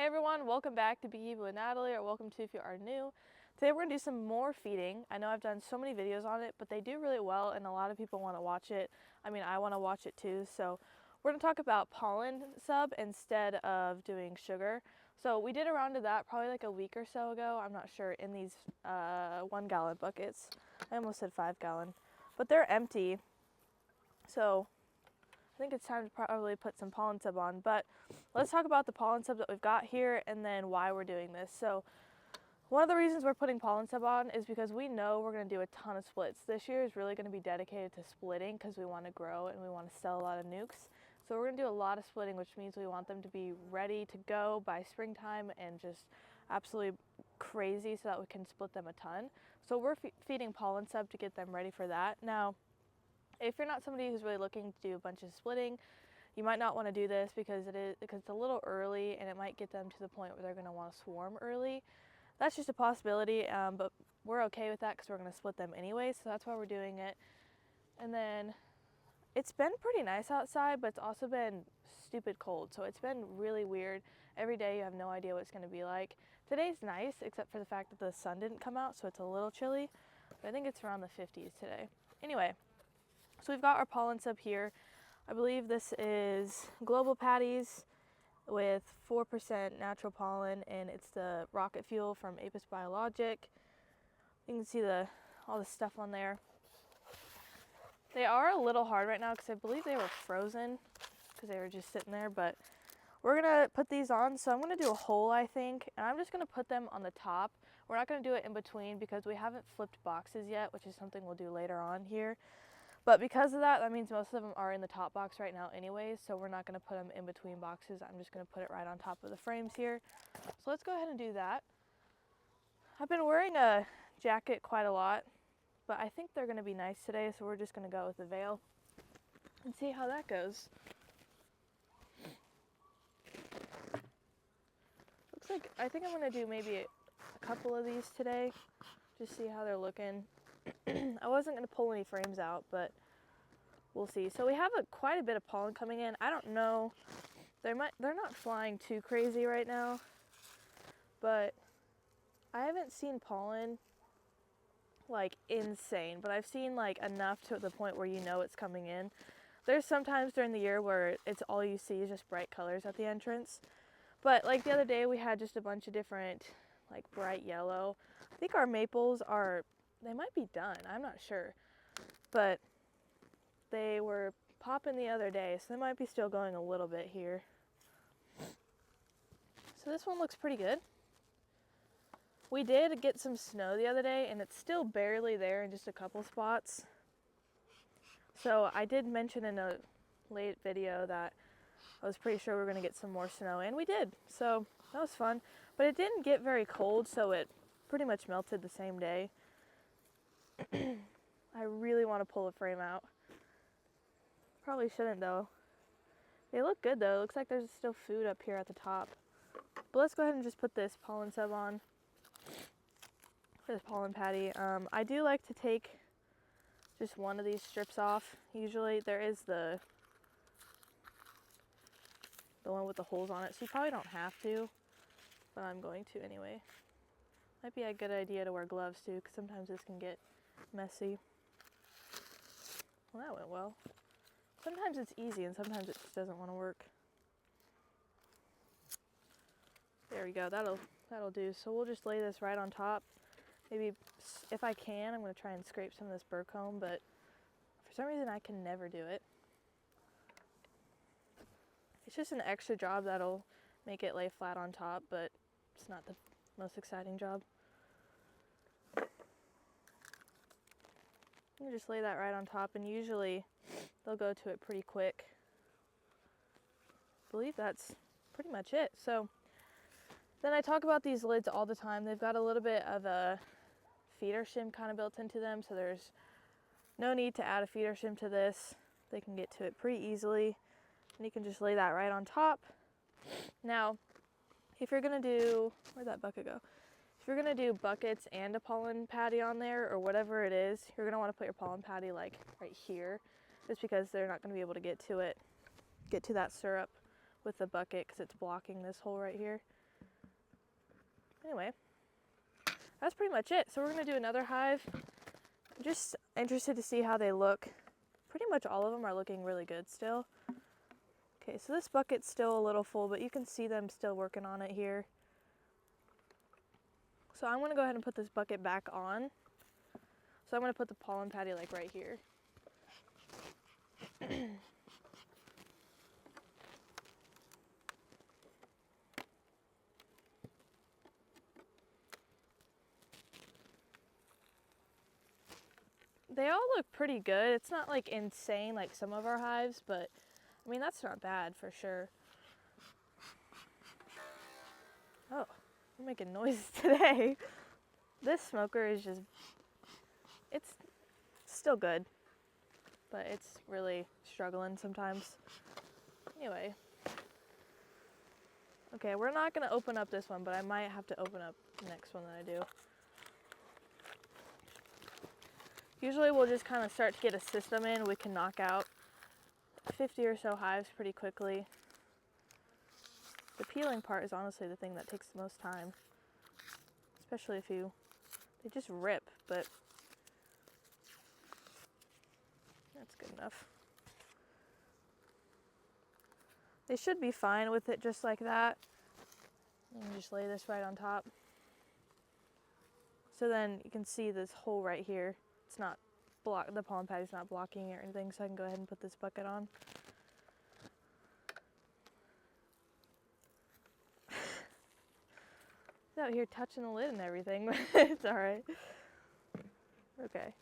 Hey everyone, welcome back to Beekeeping with Natalie, or welcome to if you are new. Today we're going to do some more feeding. I know I've done so many videos on it, but they do really well and a lot of people want to watch it. I mean, I want to watch it too, so we're going to talk about pollen sub instead of doing sugar. So we did a round of that probably like a week or so ago, I'm not sure, in these 1 gallon buckets. I almost said 5 gallon, but they're empty. So I think it's time to probably put some pollen sub on, but let's talk about the pollen sub that we've got here and then why we're doing this. So one of the reasons we're putting pollen sub on is because we know we're going to do a ton of splits. This year is really going to be dedicated to splitting because we want to grow and we want to sell a lot of nukes. So we're going to do a lot of splitting, which means we want them to be ready to go by springtime and just absolutely crazy so that we can split them a ton. So we're feeding pollen sub to get them ready for that. Now, if you're not somebody who's really looking to do a bunch of splitting, you might not want to do this because it's a little early and it might get them to the point where they're going to want to swarm early. That's just a possibility, but we're okay with that because we're going to split them anyway, so that's why we're doing it. And then it's been pretty nice outside, but it's also been stupid cold, so it's been really weird. Every day you have no idea what it's going to be like. Today's nice, except for the fact that the sun didn't come out, so it's a little chilly, but I think it's around the 50s today. Anyway, so we've got our pollen sub here. I believe this is global patties with 4% natural pollen, and it's the rocket fuel from Apis Biologic. You can see all the stuff on there. They are a little hard right now because I believe they were frozen because they were just sitting there, but we're gonna put these on. So I'm gonna do a hole, I think, and I'm just gonna put them on the top. We're not gonna do it in between because we haven't flipped boxes yet, which is something we'll do later on here. But because of that, that means most of them are in the top box right now anyways, so we're not going to put them in between boxes. I'm just going to put it right on top of the frames here. So let's go ahead and do that. I've been wearing a jacket quite a lot, but I think they're going to be nice today, so we're just going to go with the veil and see how that goes. Looks like, I think I'm going to do maybe a couple of these today, just see how they're looking. I wasn't going to pull any frames out, but we'll see. So we have quite a bit of pollen coming in. I don't know, they're not flying too crazy right now, but I haven't seen pollen like insane, but I've seen like enough to the point where you know it's coming in. There's sometimes during the year where it's all you see is just bright colors at the entrance, but like the other day we had just a bunch of different like bright yellow. I think our maples they might be done, I'm not sure, but they were popping the other day, so they might be still going a little bit here. So this one looks pretty good. We did get some snow the other day, and it's still barely there in just a couple spots. So I did mention in a late video that I was pretty sure we were going to get some more snow, and we did. So that was fun, but it didn't get very cold, so it pretty much melted the same day. I really want to pull a frame out. Probably shouldn't though. They look good though. It looks like there's still food up here at the top. But let's go ahead and just put this pollen sub on for this pollen patty. I do like to take just one of these strips off. Usually there is the one with the holes on it, so you probably don't have to, but I'm going to anyway. Might be a good idea to wear gloves too, because sometimes this can get messy. Well, that went well. Sometimes it's easy and sometimes it just doesn't want to work. There we go, that'll do. So we'll just lay this right on top. Maybe if I can, I'm going to try and scrape some of this burr comb, but for some reason I can never do it. It's just an extra job that'll make it lay flat on top, but it's not the most exciting job. You just lay that right on top, and usually they'll go to it pretty quick. I believe that's pretty much it. So then I talk about these lids all the time. They've got a little bit of a feeder shim kind of built into them, so there's no need to add a feeder shim to this. They can get to it pretty easily, and you can just lay that right on top. Now, if you're gonna do, where'd that bucket go? If you're gonna do buckets and a pollen patty on there, or whatever it is, you're gonna wanna put your pollen patty like right here, just because they're not gonna be able to get to that syrup with the bucket because it's blocking this hole right here. Anyway, that's pretty much it. So we're gonna do another hive. I'm just interested to see how they look. Pretty much all of them are looking really good still. Okay, so this bucket's still a little full, but you can see them still working on it here. So I'm gonna go ahead and put this bucket back on. So I'm gonna put the pollen patty like right here. They all look pretty good. It's not like insane like some of our hives, but I mean, that's not bad for sure. Oh, I'm making noises today. This smoker is just, it's still good, but it's really struggling sometimes. Anyway. Okay, we're not gonna open up this one, but I might have to open up the next one that I do. Usually we'll just kind of start to get a system in. We can knock out 50 or so hives pretty quickly. The peeling part is honestly the thing that takes the most time, especially if they just rip, but that's good enough. They should be fine with it just like that. And just lay this right on top. So then you can see this hole right here. It's not the pollen patty's not blocking it or anything, so I can go ahead and put this bucket on. He's out here touching the lid and everything, but it's all right. Okay.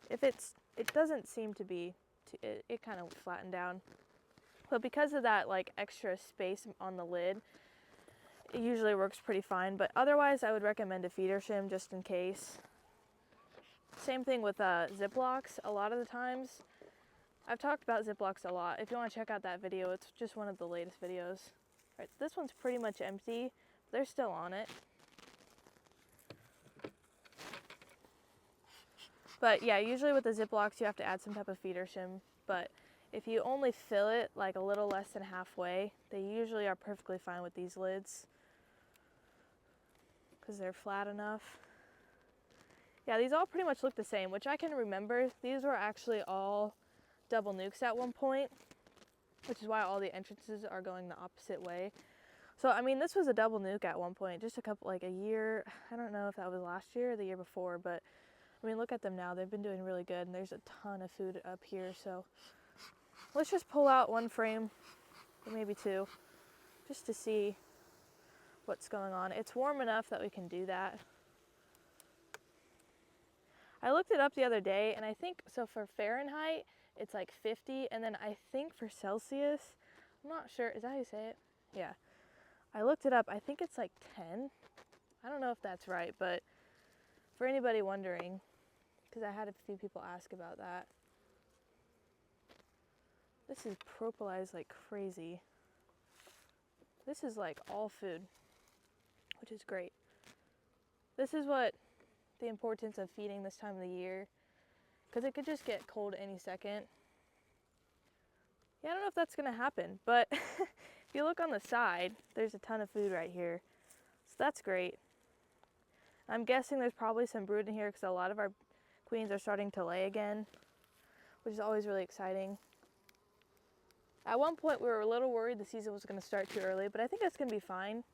It doesn't seem to be, it kind of flattened down. But because of that like extra space on the lid, it usually works pretty fine. But otherwise, I would recommend a feeder shim just in case. Same thing with Ziplocs. A lot of the times, I've talked about Ziplocs a lot. If you want to check out that video, it's just one of the latest videos. All right, so this one's pretty much empty. But they're still on it. But yeah, usually with the Ziplocs, you have to add some type of feeder shim. But if you only fill it like a little less than halfway, they usually are perfectly fine with these lids because they're flat enough. Yeah, these all pretty much look the same, which I can remember. These were actually all double nukes at one point, which is why all the entrances are going the opposite way. So, I mean, this was a double nuke at one point, just like a year. I don't know if that was last year or the year before, but I mean, look at them now. They've been doing really good, and there's a ton of food up here. So let's just pull out one frame, or maybe two, just to see what's going on. It's warm enough that we can do that. I looked it up the other day, and I think, so for Fahrenheit, it's like 50, and then I think for Celsius, I'm not sure, is that how you say it? Yeah. I looked it up, I think it's like 10. I don't know if that's right, but for anybody wondering, because I had a few people ask about that. This is propolized like crazy. This is like all food, which is great. This is what the importance of feeding this time of the year, because it could just get cold any second. Yeah, I don't know if that's gonna happen, but if you look on the side, there's a ton of food right here. So that's great. I'm guessing there's probably some brood in here because a lot of our queens are starting to lay again, which is always really exciting. At one point we were a little worried the season was gonna start too early, but I think that's gonna be fine.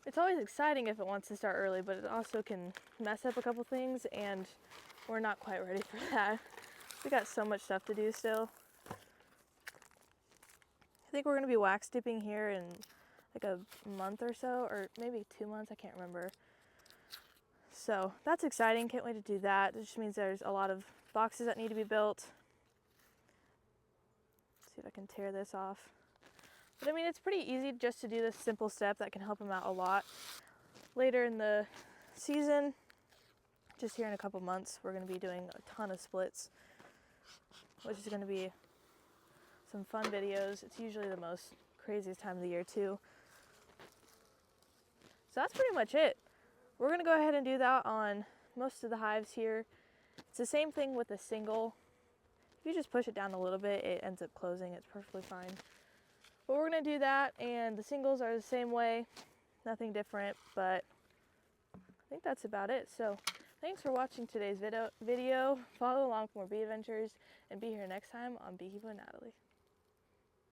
It's always exciting if it wants to start early, but it also can mess up a couple things, and we're not quite ready for that. We got so much stuff to do still. I think we're gonna be wax dipping here in like a month or so, or maybe 2 months, I can't remember. So that's exciting, can't wait to do that. It just means there's a lot of boxes that need to be built. Let's see if I can tear this off. But I mean, it's pretty easy just to do this simple step that can help them out a lot. Later in the season, just here in a couple months, we're gonna be doing a ton of splits, which is gonna be some fun videos. It's usually the most craziest time of the year too. So that's pretty much it. We're gonna go ahead and do that on most of the hives here. It's the same thing with a single. If you just push it down a little bit, it ends up closing. It's perfectly fine. But we're gonna do that, and the singles are the same way, nothing different, but I think that's about it. So thanks for watching today's video. Follow along for more bee adventures, and be here next time on Beekeeping with Natalie.